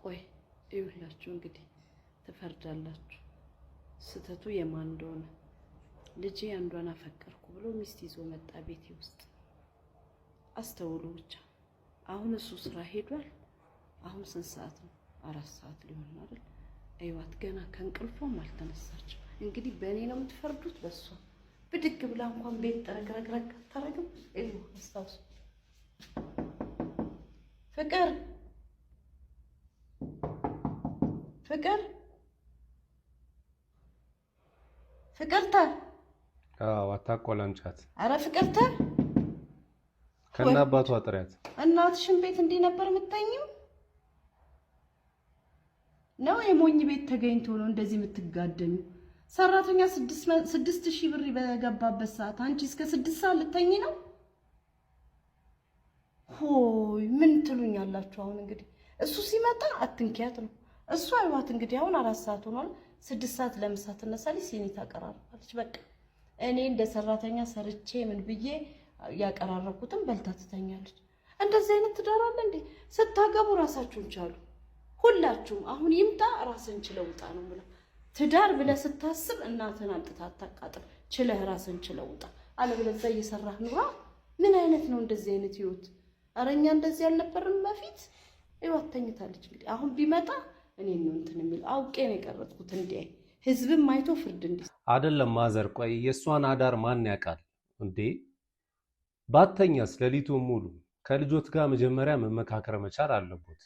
ቆይ ይኸውላችሁ እንግዲህ ትፈርዳላችሁ ስተቱ የማን እንደሆነ። ልጄ አንዷን አፈቀርኩ ብሎ ሚስት ይዞ መጣ ቤቴ ውስጥ። አስተውሉ ብቻ። አሁን እሱ ስራ ሄዷል። አሁን ስንት ሰዓት ነው? 4 ሰዓት ሊሆን ነው አይደል? አይዋት ገና ከእንቅልፏም አልተነሳችም። እንግዲህ በእኔ ነው የምትፈርዱት በሷ። ብድግ ብላ እንኳን ቤት ጠረግረግረግ አታረግም። ይኸው አስታውሱ። ፍቅር ፍቅር ፍቅርተ አታቆላምጫት። አረ ፍቅርተ ከና አባቷ ጥሪያት። እናትሽን ቤት እንዲህ ነበር የምትተኝው ነው? የሞኝ ቤት ተገኝቶ ነው እንደዚህ የምትጋደኙ? ሰራተኛ 6000 ብር በገባበት ሰዓት አንቺ እስከ 6 ሰዓት ልተኝ ነው? ሆይ ምን ትሉኛላችሁ? አሁን እንግዲህ እሱ ሲመጣ አትንኪያት ነው። እሱ አይዋት እንግዲህ አሁን 4 ሰዓት ሆኗል። 6 ሰዓት ለምሳ ትነሳለች፣ ሲኒ ታቀራርባለች። በቃ እኔ እንደ ሰራተኛ ሰርቼ ምን ብዬ ያቀራረብኩትን በልታ ትተኛለች። እንደዚህ አይነት ትዳር አለ እንዴ? ስታገቡ ራሳችሁን ቻሉ ሁላችሁም። አሁን ይምጣ ራስን ችለው ውጣ ነው ብላ ትዳር ብለህ ስታስብ እናትን አምጥታ አታቃጥል። ችለህ ራስን ችለው ውጣ። አለበለዚያ እየሰራህ ኑራ። ምን አይነት ነው እንደዚህ አይነት ህይወት? አረኛ እንደዚህ ያልነበረም በፊት ህይወት ተኝታለች። እንግዲህ አሁን ቢመጣ እኔ ነው እንትን የሚል አውቄ ነው የቀረጥኩት። እንዴ ህዝብም አይቶ ፍርድ እንዴ አይደለም ማዘር። ቆይ የሷን አዳር ማን ያውቃል እንዴ? ባተኛስ ሌሊቱን ሙሉ ከልጆት ጋር መጀመሪያ መመካከር መቻል አለበት።